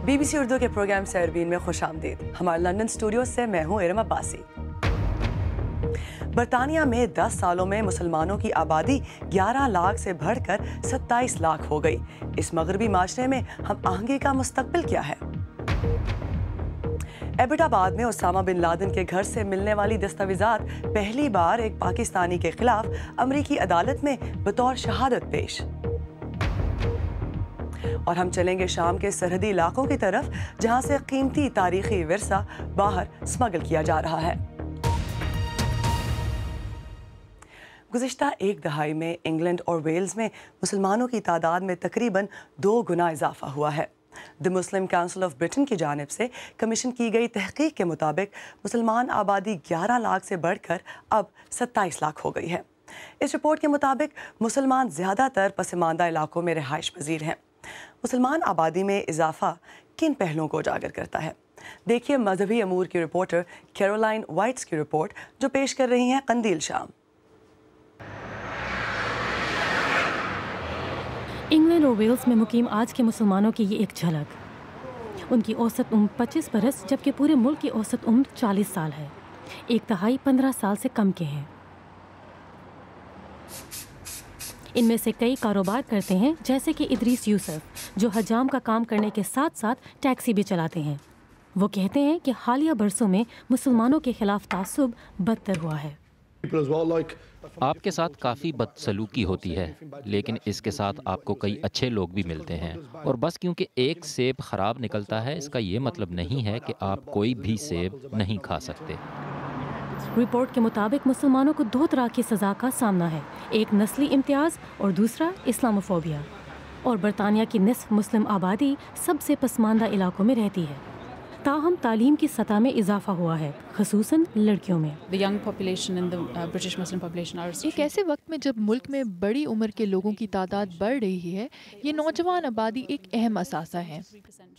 BBC Urdu کے programme سیربین میں خوش آمدید. ہمارے لندن اسٹوڈیو سے میں ہوں ارم عباسی. برطانیہ میں 10 سالوں میں مسلمانوں کی آبادی 11 لاکھ سے بڑھ کر 27 لاکھ ہو گئی. اس مغربی معاشرے میں ہم آہنگی کا مستقبل کیا ہے؟ ایبٹ آباد میں اسامہ بن لادن کے گھر سے ملنے والی دستاویزات پہلی بار ایک پاکستانی کے خلاف امریکی عدالت میں بطور شہادت پیش. اور ہم چلیں گے شام کے سرحدی علاقوں کی طرف جہاں سے قیمتی تاریخی ورثہ باہر سمگل کیا جا رہا ہے. گزشتہ ایک دہائی میں انگلینڈ اور ویلز میں مسلمانوں کی تعداد میں تقریباً 2 گنا اضافہ ہوا ہے. دی مسلم کونسل آف برٹن کی جانب سے کمیشن کی گئی تحقیق کے مطابق مسلمان آبادی 11 لاکھ سے بڑھ کر اب 27 لاکھ ہو گئی ہے. اس رپورٹ کے مطابق مسلمان زیادہ تر پسماندہ علاقوں میں رہائش پذیر ہیں. مسلمان آبادی میں اضافہ کن پہلوؤں کو اجاگر کرتا ہے؟ دیکھیے مذہبی امور کی رپورٹر کیرولائن وائٹس کی رپورٹ جو پیش کر رہی ہیں قندیل شام. انگلینڈ اور ویلز میں مقیم آج کے مسلمانوں کی یہ ایک جھلک. ان کی اوسط عمر 25 برس جبکہ پورے ملک کی اوسط عمر 40 سال ہے. ایک تہائی 15 سال سے کم کے ہیں. ان میں سے کئی کاروبار کرتے ہیں جیسے کہ ادریس یوسف جو حجام کا کام کرنے کے ساتھ ساتھ ٹیکسی بھی چلاتے ہیں. وہ کہتے ہیں کہ حالیہ برسوں میں مسلمانوں کے خلاف تعصب بدتر ہوا ہے. آپ کے ساتھ کافی بدسلوکی ہوتی ہے لیکن اس کے ساتھ آپ کو کئی اچھے لوگ بھی ملتے ہیں اور بس کیونکہ ایک سیب خراب نکلتا ہے اس کا یہ مطلب نہیں ہے کہ آپ کوئی بھی سیب نہیں کھا سکتے. رپورٹ کے مطابق مسلمانوں کو 2 طرح کی سزا کا سامنا ہے. ایک نسلی امتیاز اور دوسرا اسلاموفوبیا. اور برطانیہ کی نصف مسلم آبادی سب سے پسماندہ علاقوں میں رہتی ہے. تاہم تعلیم کی سطح میں اضافہ ہوا ہے خصوصاً لڑکیوں میں. ایک ایسے وقت میں جب ملک میں بڑی عمر کے لوگوں کی تعداد بڑھ رہی ہے یہ نوجوان آبادی ایک اہم اثاثہ ہے.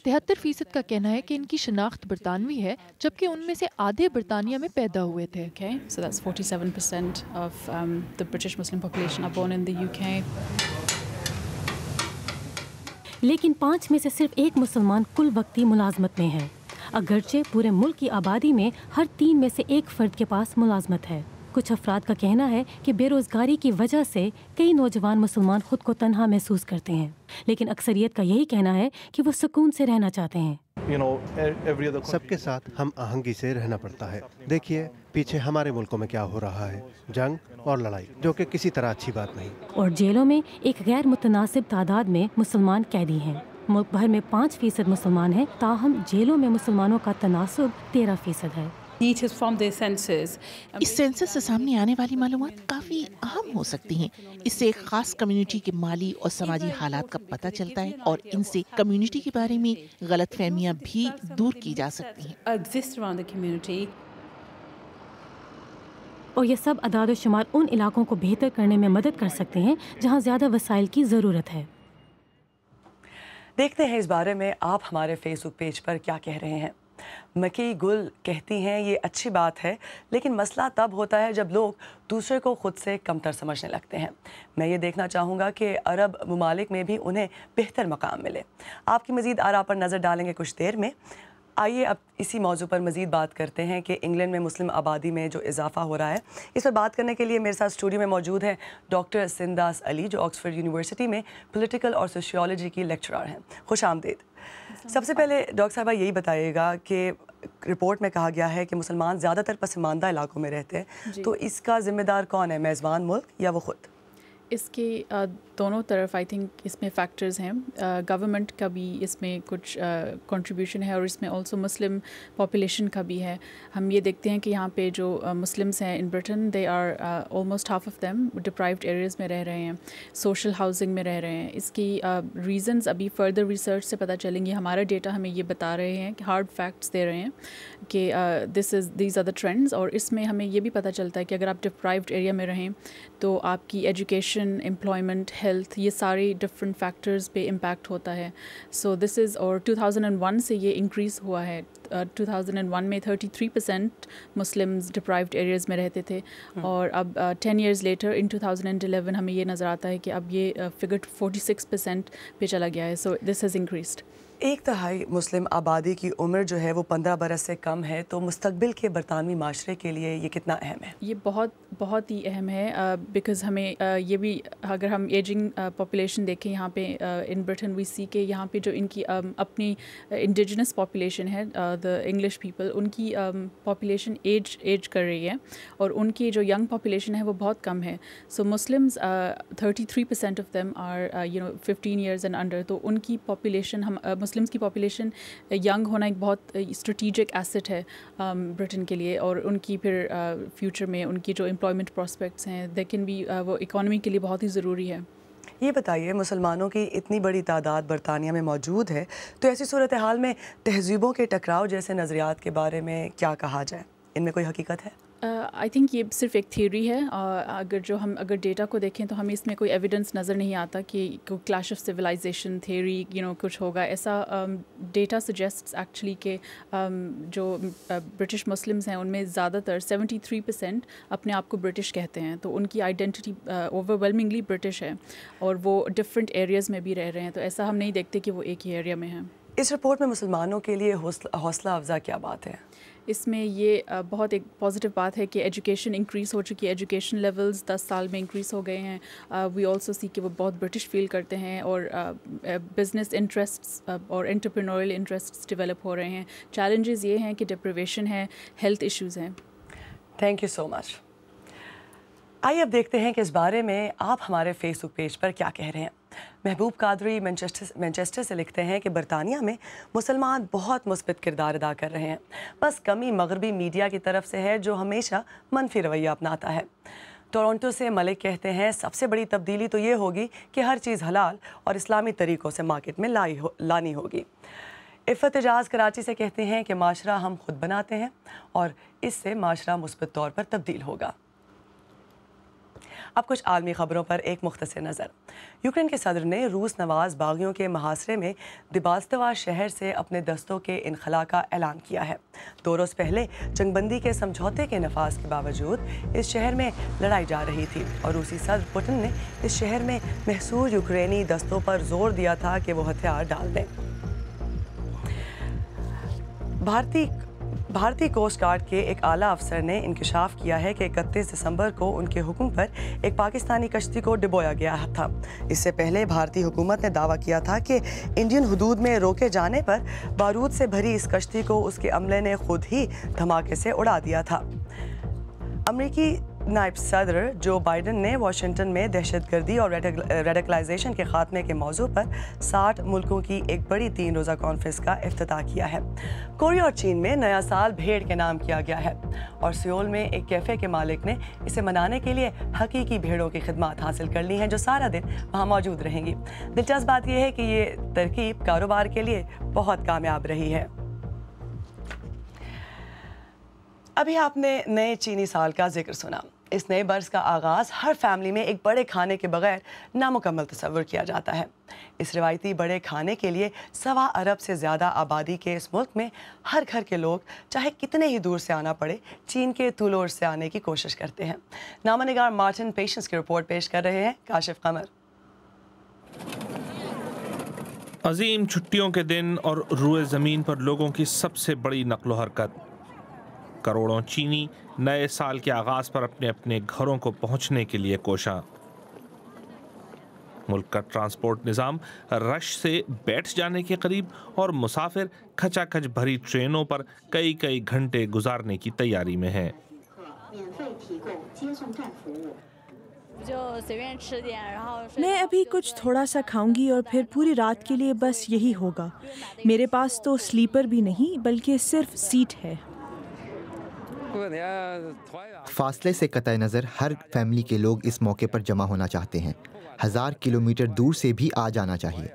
73% کا کہنا ہے کہ ان کی شناخت برطانوی ہے جبکہ ان میں سے آدھے برطانیہ میں پیدا ہوئے تھے. So that's 47% of the British Muslim population are born in the UK. لیکن 5 میں سے صرف 1 مسلمان کل وقتی ملازمت میں ہے. اگرچہ پورے ملک کی آبادی میں ہر 3 میں سے 1 فرد کے پاس ملازمت ہے. کچھ افراد کا کہنا ہے کہ بے روزگاری کی وجہ سے کئی نوجوان مسلمان خود کو تنہا محسوس کرتے ہیں لیکن اکثریت کا یہی کہنا ہے کہ وہ سکون سے رہنا چاہتے ہیں. سب کے ساتھ ہم آہنگی سے رہنا پڑتا ہے. دیکھیے پیچھے ہمارے ملکوں میں کیا ہو رہا ہے، جنگ اور لڑائی جو کہ کسی طرح اچھی بات نہیں. اور جیلوں میں ایک غیر متناسب تعداد میں مسلمان قیدی ہیں. ملک بھر میں 5% مسلمان ہیں تاہم جیلوں میں مسلمانوں کا تناسب 13% ہے. اس سینسس سے سامنے آنے والی معلومات کافی اہم ہو سکتی ہیں. اس سے ایک خاص کمیونٹی کے مالی اور سماجی حالات کا پتہ چلتا ہے اور ان سے کمیونٹی کے بارے میں غلط فہمیاں بھی دور کی جا سکتی ہیں. اور یہ سب اعداد و شمار ان علاقوں کو بہتر کرنے میں مدد کر سکتے ہیں جہاں زیادہ وسائل کی ضرورت ہے. دیکھتے ہیں اس بارے میں آپ ہمارے فیس بک پیج پر کیا کہہ رہے ہیں. مکی گل کہتی ہیں یہ اچھی بات ہے لیکن مسئلہ تب ہوتا ہے جب لوگ دوسرے کو خود سے کمتر سمجھنے لگتے ہیں. میں یہ دیکھنا چاہوں گا کہ عرب ممالک میں بھی انہیں بہتر مقام ملے. آپ کی مزید آراء پر نظر ڈالیں گے کچھ دیر میں. آئیے اب اسی موضوع پر مزید بات کرتے ہیں کہ انگلینڈ میں مسلم آبادی میں جو اضافہ ہو رہا ہے اس پر بات کرنے کے لیے میرے ساتھ اسٹوڈیو میں موجود ہیں ڈاکٹر سنداس علی جو آکسفورڈ یونیورسٹی میں پولیٹیکل اور سوشیولوجی کی لیکچرر ہیں. خوش آمدید. سب سے پہلے ڈاکٹر صاحبہ یہی بتائیے گا کہ رپورٹ میں کہا گیا ہے کہ مسلمان زیادہ تر پسماندہ علاقوں میں رہتے ہیں تو اس کا ذمہ دار کون ہے، میزبان ملک یا وہ خود؟ اس کے دونوں طرف آئی تھنک اس میں فیکٹرز ہیں. گورنمنٹ کا بھی اس میں کچھ کنٹریبیوشن ہے اور اس میں آلسو مسلم پاپولیشن کا بھی ہے. ہم یہ دیکھتے ہیں کہ یہاں پہ جو مسلمس ہیں in Britain they are almost half of them deprived areas میں رہ رہے ہیں، سوشل ہاؤسنگ میں رہ رہے ہیں. اس کی ریزنز ابھی فردر ریسرچ سے پتہ چلیں گی. ہمارا ڈیٹا ہمیں یہ بتا رہے ہیں کہ ہارڈ فیکٹس دے رہے ہیں کہ دیز آر دا ٹرینڈز. اور اس میں ہمیں یہ بھی پتہ چلتا ہے کہ اگر آپ ڈپرائیوڈ ایریا میں رہیں تو آپ کی ایجوکیشن، امپلائمنٹ، ہیلتھ، یہ سارے ڈفرینٹ فیکٹرز پہ امپیکٹ ہوتا ہے. سو دس از اور 2001 سے یہ انکریز ہوا ہے. 2001 میں 33% مسلمز ڈپرائیوڈ ایریاز میں رہتے تھے اور اب 10 years لیٹر ان 2011 ہمیں یہ نظر آتا ہے کہ اب یہ فگر 46% پہ چلا گیا ہے. سو دس ہیز انکریزڈ. एक तिहाई मुस्लिम आबादी की उम्र जो है वो 15 बरस से कम है, तो मुस्तकबिल के बरतानवी माशरे के लिए ये कितना अहम है? ये बहुत ही अहम है, बिकॉज़ हमें ये भी, अगर हम एजिंग पॉपुलेशन देखें यहाँ पे इन ब्रिटेन, वी सी के यहाँ पे जो इनकी अपनी इंडिजिनस पॉपुलेशन है, द इंग्लिश पीपल, उनकी पॉपुलेशन एज कर रही है और उनकी जो यंग पॉपुलेशन है वो बहुत कम है. So Muslims 33% of them are 15 years and under. तो उनकी पॉपुलेशन, हम मुस्लिम्स की पॉपुलेशन यंग होना एक बहुत स्ट्रेटिजिक एसेट है ब्रिटेन के लिए, और उनकी फिर फ्यूचर में उनकी जो एम्प्लॉयमेंट प्रॉस्पेक्ट्स हैं दे कैन बी, वो इकॉनमी के लिए बहुत ही ज़रूरी है. ये बताइए, मुसलमानों की इतनी बड़ी तादाद बरतानिया में मौजूद है, तो ऐसी सूरत हाल में तहज़ीबों के टकराव जैसे नज़रियात के बारे में क्या कहा जाए? इनमें कोई हकीकत है? आई थिंक ये सिर्फ एक थियरी है. अगर डेटा को देखें तो हमें इसमें कोई एविडेंस नज़र नहीं आता कि कोई क्लैश ऑफ सिविलाइजेशन थियरी कुछ होगा. ऐसा डेटा सजेस्ट्स एक्चुअली कि जो ब्रिटिश मुस्लिम्स हैं उनमें ज़्यादातर 73% अपने आप को ब्रिटिश कहते हैं. तो उनकी आइडेंटिटी ओवरवेलमिंगली ब्रिटिश है और वो डिफरेंट एरियाज़ में भी रह रहे हैं. तो ऐसा हम नहीं देखते कि वो एक ही एरिया में हैं. इस रिपोर्ट में मुसलमानों के लिए हौसला अफजा क्या बात है? इसमें ये बहुत एक पॉजिटिव बात है कि एजुकेशन इंक्रीज़ हो चुकी है. एजुकेशन लेवल्स 10 साल में इंक्रीज़ हो गए हैं. वी ऑल्सो सी कि वो बहुत ब्रिटिश फील करते हैं और बिज़नेस इंटरेस्ट्स और एंटरप्रेन्योरियल इंटरेस्ट्स डेवलप हो रहे हैं. चैलेंजेस ये हैं कि डिप्रिवेशन है, हेल्थ इश्यूज़ हैं. Thank you so much. आइए अब देखते हैं कि इस बारे में आप हमारे फेसबुक पेज पर क्या कह रहे हैं. महबूब कादरी मैनचेस्टर से लिखते हैं कि बरतानिया में मुसलमान बहुत मुस्बित किरदार अदा कर रहे हैं, बस कमी मगरबी मीडिया की तरफ से है जो हमेशा मनफी रवैया अपनाता है. टोरंटो से मलिक कहते हैं सबसे बड़ी तब्दीली तो ये होगी कि हर चीज़ हलाल और इस्लामी तरीक़ों से मार्केट में लानी होगी. इफ़त एजाज़ कराची से कहते हैं कि माशरा हम खुद बनाते हैं और इससे माशरा मुस्बित तौर पर तब्दील होगा. अब कुछ आलमी ख़बरों पर एक मुख्तसर नज़र. यूक्रेन के सदर ने रूस नवाज बागियों के मुहासरे में दिबास्तवा शहर से अपने दस्तों के इनखला का ऐलान किया है. 2 रोज़ पहले जंगबंदी के समझौते के नफाज के बावजूद इस शहर में लड़ाई जा रही थी और रूसी सदर पुतिन ने इस शहर में महसूर यूक्रेनी दस्तों पर जोर दिया था कि वो हथियार डाल दें. भारतीय कोस्ट गार्ड के एक आला अफसर ने इंकशाफ किया है कि 31 दिसंबर को उनके हुक्म पर एक पाकिस्तानी कश्ती को डुबोया गया था. इससे पहले भारतीय हुकूमत ने दावा किया था कि इंडियन हुदूद में रोके जाने पर बारूद से भरी इस कश्ती को उसके अमले ने खुद ही धमाके से उड़ा दिया था. अमरीकी नायब सदर जो बाइडन ने वाशिंगटन में दहशतगर्दी और रेडिकलाइजेशन के खात्मे के मौजू पर 60 मुल्कों की एक बड़ी 3 रोज़ा कॉन्फ्रेंस का इफ्तिताह किया है. कोरिया और चीन में नया साल भेड़ के नाम किया गया है और सियोल में एक कैफ़े के मालिक ने इसे मनाने के लिए हकीकी भेड़ों की खिदमत हासिल कर ली हैं जो सारा दिन वहाँ मौजूद रहेंगी. दिलचस्प बात यह है कि ये तरकीब कारोबार के लिए बहुत कामयाब रही है. अभी आपने नए चीनी साल का जिक्र सुना. इस नए बरस का आगाज़ हर फैमिली में एक बड़े खाने के बगैर नामुकम्मल तस्वर किया जाता है. इस रिवायती बड़े खाने के लिए 1.25 अरब से ज़्यादा आबादी के इस मुल्क में हर घर के लोग चाहे कितने ही दूर से आना पड़े चीन के तुलोर से आने की कोशिश करते हैं. नामानिगार मार्टिन पेशेंस की रिपोर्ट पेश कर रहे हैं काशिफ कमर. अजीम छुट्टियों के दिन और रुए ज़मीन पर लोगों की सबसे बड़ी नक्लो हरकत. करोड़ों चीनी नए साल के आगाज़ पर अपने अपने घरों को पहुंचने के लिए कोशा. मुल्क का ट्रांसपोर्ट निज़ाम रश से बैठ जाने के करीब और मुसाफिर खचाखच भरी ट्रेनों पर कई कई घंटे गुजारने की तैयारी में है. मैं अभी कुछ थोड़ा सा खाऊंगी और फिर पूरी रात के लिए बस यही होगा. मेरे पास तो स्लीपर भी नहीं बल्कि सिर्फ सीट है. फासले से कतई नज़र हर फैमिली के लोग इस मौके पर जमा होना चाहते हैं. 1000 किलोमीटर दूर से भी आ जाना चाहिए.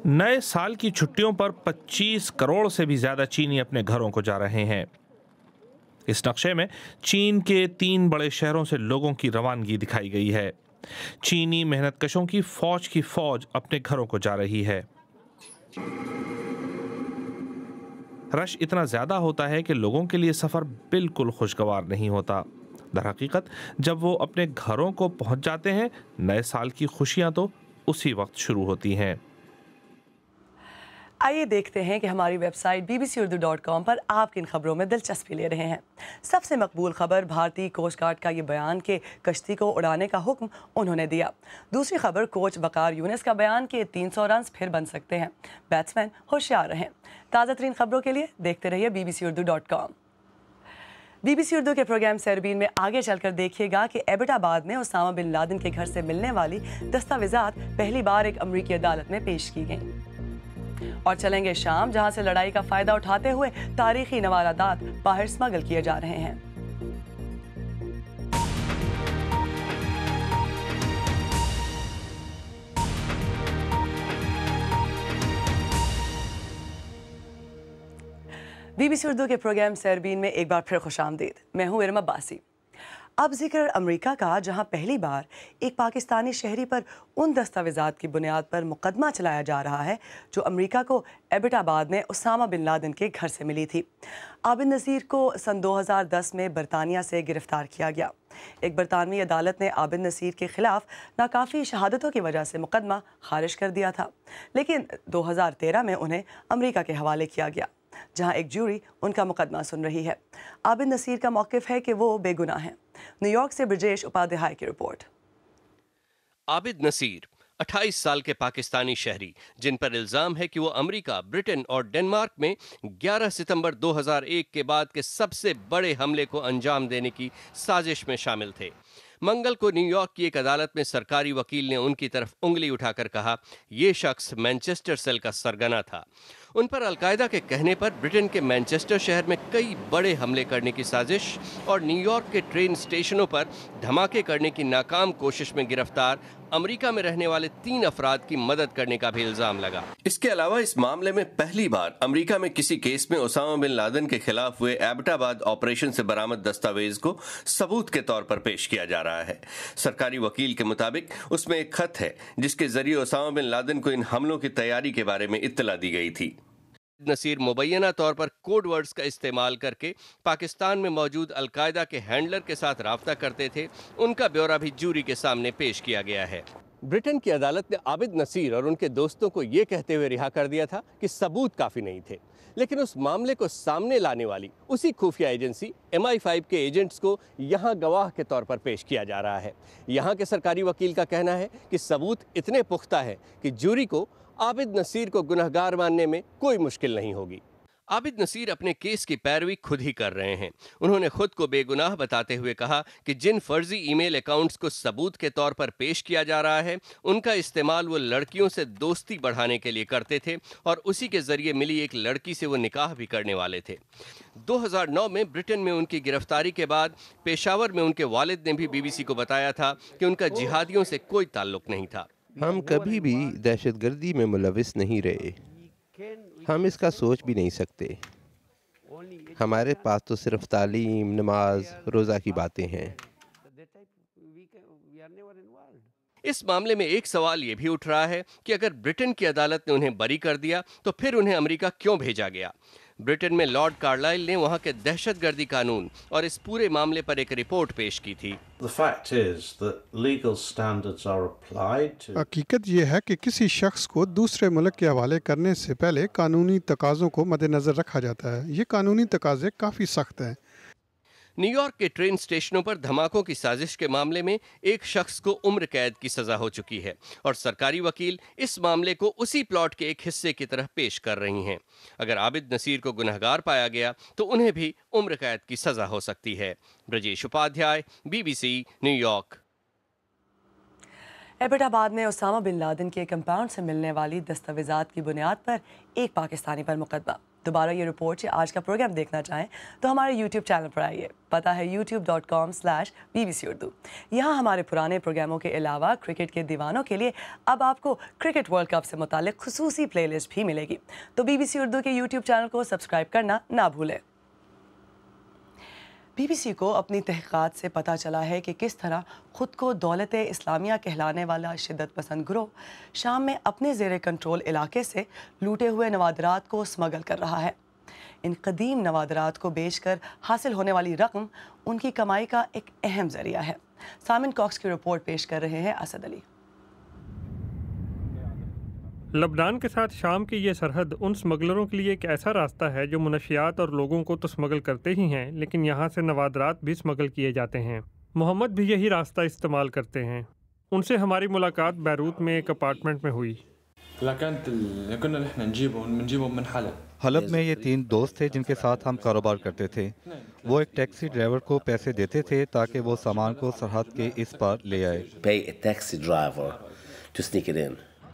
नए साल की छुट्टियों पर 25 करोड़ से भी ज़्यादा चीनी अपने घरों को जा रहे हैं. इस नक्शे में चीन के 3 बड़े शहरों से लोगों की रवानगी दिखाई गई है. चीनी मेहनतकशों की फौज अपने घरों को जा रही है. रश इतना ज़्यादा होता है कि लोगों के लिए सफ़र बिल्कुल खुशगवार नहीं होता. दरहकीकत जब वो अपने घरों को पहुंच जाते हैं नए साल की खुशियां तो उसी वक्त शुरू होती हैं। आइए देखते हैं कि हमारी वेबसाइट bbcurdu.com पर आप किन खबरों में दिलचस्पी ले रहे हैं। सबसे मकबूल खबर भारतीय कोस्ट गार्ड का ये बयान कि कश्ती को उड़ाने का हुक्म उन्होंने दिया। दूसरी खबर कोच वकार यूनिस का बयान कि 300 रन फिर बन सकते हैं, बैट्समैन होशियार रहें। ताज़ा तरीन खबरों के लिए देखते रहिए bbcurdu.com। BBC उर्दू के प्रोग्राम सरबीन में आगे चलकर देखिएगा कि एबटाबाद में उसामा बिन लादेन के घर से मिलने वाली दस्तावेजात पहली बार एक अमरीकी अदालत में पेश की गईं। और चलेंगे शाम, जहां से लड़ाई का फायदा उठाते हुए तारीखी नवारादात बाहर स्मगल किए जा रहे हैं। BBC उर्दू के प्रोग्राम सरबीन में एक बार फिर खुशामदीद। मैं हूं इरम अब्बासी। अब जिक्र अमेरिका का, जहां पहली बार एक पाकिस्तानी शहरी पर उन दस्तावेजात की बुनियाद पर मुकदमा चलाया जा रहा है जो अमेरिका को एबटाबाद में उसामा बिन लादेन के घर से मिली थी। आबिद नसीर को सन 2010 में बरतानिया से गिरफ्तार किया गया। एक बरतानवी अदालत ने आबिद नसीर के खिलाफ नाकाफ़ी शहादतों की वजह से मुकदमा खारिज कर दिया था, लेकिन 2013 में उन्हें अमेरिका के हवाले किया गया, जहां एक जूरी उनका मुकदमा सुन रही है। आबिद नसीर का मौक़िफ़ है कि वो बेगुनाह हैं। न्यूयॉर्क से ब्रजेश उपाध्याय की रिपोर्ट। आबिद नसीर 28 साल के पाकिस्तानी शहरी, जिन पर इल्जाम है कि वो अमेरिका, ब्रिटेन और डेनमार्क में 11 सितंबर 2001 के बाद के सबसे बड़े हमले को अंजाम देने की साजिश में शामिल थे। मंगल को न्यूयॉर्क की एक अदालत में सरकारी वकील ने उनकी तरफ उंगली उठाकर कहा, ये शख्स मैनचेस्टर सेल का सरगना था। उन पर अलकायदा के कहने पर ब्रिटेन के मैनचेस्टर शहर में कई बड़े हमले करने की साजिश और न्यूयॉर्क के ट्रेन स्टेशनों पर धमाके करने की नाकाम कोशिश में गिरफ्तार अमेरिका में रहने वाले 3 अफराद की मदद करने का भी इल्जाम लगा। इसके अलावा इस मामले में पहली बार अमेरिका में किसी केस में उसामा बिन लादेन के खिलाफ हुए एबटाबाद ऑपरेशन से बरामद दस्तावेज को सबूत के तौर पर पेश किया जा रहा है। सरकारी वकील के मुताबिक उसमें एक खत है जिसके जरिए उसामा बिन लादेन को इन हमलों की तैयारी के बारे में इत्तला दी गई थी। नसीर मुबैना तौर पर कोड वर्ड्स का इस्तेमाल करके पाकिस्तान में मौजूद अलकायदा के हैंडलर के साथ राब्ता करते थे। उनका ब्यौरा भी जूरी के सामने पेश किया गया है। ब्रिटेन की अदालत ने आबिद नसीर और उनके दोस्तों को ये कहते हुए रिहा कर दिया था कि सबूत काफ़ी नहीं थे, लेकिन उस मामले को सामने लाने वाली उसी खुफिया एजेंसी MI5 के एजेंट्स को यहाँ गवाह के तौर पर पेश किया जा रहा है। यहाँ के सरकारी वकील का कहना है कि सबूत इतने पुख्ता है कि जूरी को आबिद नसीर को गुनहगार मानने में कोई मुश्किल नहीं होगी। आबिद नसीर अपने केस की पैरवी खुद ही कर रहे हैं। उन्होंने खुद को बेगुनाह बताते हुए कहा कि जिन फर्जी ईमेल अकाउंट्स को सबूत के तौर पर पेश किया जा रहा है, उनका इस्तेमाल वो लड़कियों से दोस्ती बढ़ाने के लिए करते थे और उसी के जरिए मिली एक लड़की से वो निकाह भी करने वाले थे। 2009 में ब्रिटेन में उनकी गिरफ्तारी के बाद पेशावर में उनके वालिद ने भी BBC को बताया था कि उनका जिहादियों से कोई ताल्लुक नहीं था। हम कभी भी दहशतगर्दी में मुलविस नहीं रहे, हम इसका सोच भी नहीं सकते। हमारे पास तो सिर्फ तालीम, नमाज, रोज़ा की बातें हैं। इस मामले में एक सवाल ये भी उठ रहा है कि अगर ब्रिटेन की अदालत ने उन्हें बरी कर दिया तो फिर उन्हें अमेरिका क्यों भेजा गया। ब्रिटेन में लॉर्ड कार्लाइल ने वहां के दहशतगर्दी कानून और इस पूरे मामले पर एक रिपोर्ट पेश की थी। हकीकत यह है कि किसी शख्स को दूसरे मुल्क के हवाले करने से पहले कानूनी तकाज़ों को मद्देनज़र रखा जाता है। ये कानूनी तकाज़े काफ़ी सख्त हैं। न्यूयॉर्क के ट्रेन स्टेशनों पर धमाकों की साजिश के मामले में एक शख्स को उम्र कैद की सजा हो चुकी है और सरकारी वकील इस मामले को उसी प्लॉट के एक हिस्से की तरह पेश कर रही हैं। अगर आबिद नसीर को गुनहगार पाया गया तो उन्हें भी उम्र कैद की सजा हो सकती है। Brajesh Upadhyay, BBC, New York. एबटाबाद में उसामा बिन लादेन के कंपाउंड से मिलने वाली दस्तावेजात की बुनियाद पर एक पाकिस्तानी पर मुकदमा। दोबारा ये रिपोर्ट या आज का प्रोग्राम देखना चाहें तो हमारे YouTube चैनल पर आइए। पता है youtube.com/BBC उर्दू। यहाँ हमारे पुराने प्रोग्रामों के अलावा क्रिकेट के दीवानों के लिए अब आपको क्रिकेट वर्ल्ड कप से मुतालिक खुसूसी प्लेलिस्ट भी मिलेगी, तो BBC उर्दू के YouTube चैनल को सब्सक्राइब करना ना भूलें। BBC को अपनी तहक़ीक़ात से पता चला है कि किस तरह ख़ुद को दौलत इस्लामिया कहलाने वाला शिद्दत पसंद गिरोह शाम में अपने ज़ेरे कंट्रोल इलाके से लूटे हुए नवादरात को स्मगल कर रहा है। इन कदीम नवादरात को बेचकर हासिल होने वाली रकम उनकी कमाई का एक अहम ज़रिया है। सामिन कॉक्स की रिपोर्ट पेश कर रहे हैं असद अली। 20 साल पहले 11 सितंबर 2001 को 11 साल के एक बच्चे لبنان کے ساتھ شام کی یہ سرحد ان سمگلروں کے لیے ایک ایسا راستہ ہے جو منشیات اور لوگوں کو تو سمگل کرتے ہی ہیں، لیکن یہاں سے نوادرات بھی سمگل کیے جاتے ہیں۔ محمد بھی یہی راستہ استعمال کرتے ہیں۔ ان سے ہماری ملاقات بیروت میں ایک اپارٹمنٹ میں ہوئی۔ حلب میں یہ 3 دوست تھے جن کے ساتھ ہم کاروبار کرتے تھے۔ وہ ایک ٹیکسی ڈرائیور کو پیسے دیتے تھے تاکہ وہ سامان کو سرحد کے اس پار لے آئے۔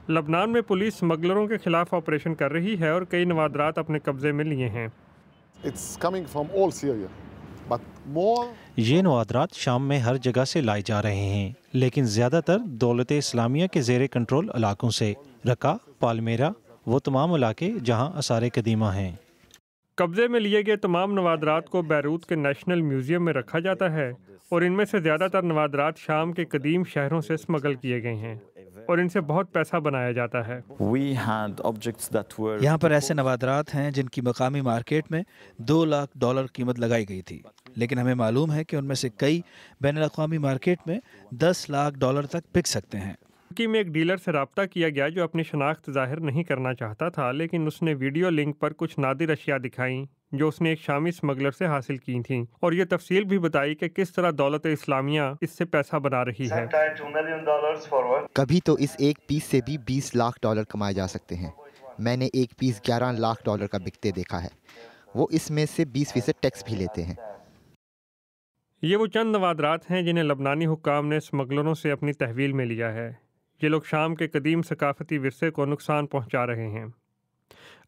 لبنان میں پولیس سمگلروں کے خلاف آپریشن کر رہی ہے اور کئی نوادرات اپنے قبضے میں لیے ہیں۔ یہ نوادرات شام میں ہر جگہ سے لائے جا رہے ہیں، لیکن زیادہ تر دولت اسلامیہ کے زیر کنٹرول علاقوں سے۔ رقہ، پالمیرا، وہ تمام علاقے جہاں آثار قدیمہ ہیں۔ قبضے میں لیے گئے تمام نوادرات کو بیروت کے نیشنل میوزیم میں رکھا جاتا ہے اور ان میں سے زیادہ تر نوادرات شام کے قدیم شہروں سے سمگل کیے گئے ہیں اور ان سے بہت پیسہ بنایا جاتا ہے۔ یہاں پر ایسے نوادرات ہیں جن کی مقامی مارکیٹ میں $2 لاکھ قیمت لگائی گئی تھی، لیکن ہمیں معلوم ہے کہ ان میں سے کئی بین الاقوامی مارکیٹ میں $10 لاکھ تک بک سکتے ہیں۔ ترکی میں ایک ڈیلر سے رابطہ کیا گیا جو اپنی شناخت ظاہر نہیں کرنا چاہتا تھا، لیکن اس نے ویڈیو لنک پر کچھ نادر اشیاء دکھائیں جو اس نے ایک شامی سمگلر سے حاصل کی تھیں، اور یہ تفصیل بھی بتائی کہ کس طرح دولت اسلامیہ اس سے پیسہ بنا رہی ہے۔ کبھی تو اس ایک پیس سے بھی $20 لاکھ کمائے جا سکتے ہیں۔ میں نے ایک پیس $11 لاکھ کا بکتے دیکھا ہے۔ وہ اس میں سے 20% ٹیکس بھی لیتے ہیں۔ یہ وہ چند نوادرات ہیں جنہیں لبنانی حکام نے سمگلروں سے اپنی تحویل میں لیا ہے۔ یہ لوگ شام کے قدیم ثقافتی ورثے کو نقصان پہنچا رہے ہیں۔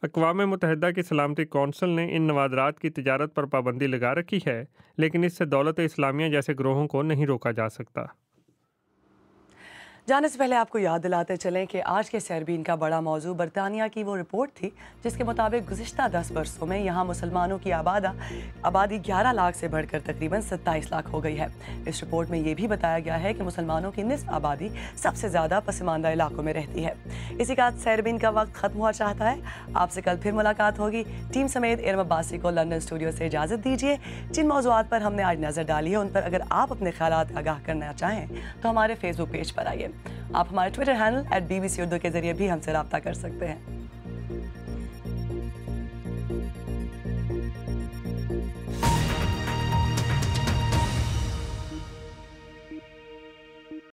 اقوام متحدہ کی سلامتی کونسل نے ان نوادرات کی تجارت پر پابندی لگا رکھی ہے، لیکن اس سے دولت اسلامیہ جیسے گروہوں کو نہیں روکا جا سکتا۔ جانے سے پہلے آپ کو یاد دلاتے چلیں کہ آج کے سیربین کا بڑا موضوع برطانیہ کی وہ رپورٹ تھی جس کے مطابق گزشتہ 10 برسوں میں یہاں مسلمانوں کی آبادی 11 لاکھ سے بڑھ کر تقریباً 27 لاکھ ہو گئی ہے۔ اس رپورٹ میں یہ بھی بتایا گیا ہے کہ مسلمانوں کی نصف آبادی سب سے زیادہ پسماندہ علاقوں میں رہتی ہے۔ اسی کے ساتھ سیربین کا وقت ختم ہوا چاہتا ہے۔ آپ سے کل پھر ملاقات ہوگی۔ ٹیم سمیت ارم عباسی کو لندن اسٹوڈیو سے اجازت دیجیے۔ جن موضوعات پر ہم نے آج نظر ڈالی ہے ان پر اگر آپ اپنے خیالات آگاہ کرنا چاہیں تو ہمارے فیس بک پیج پر آئیے۔ آپ ہمارے ٹویٹر ہینڈل @BBC Urdu کے ذریعے بھی ہم سے رابطہ کر سکتے ہیں۔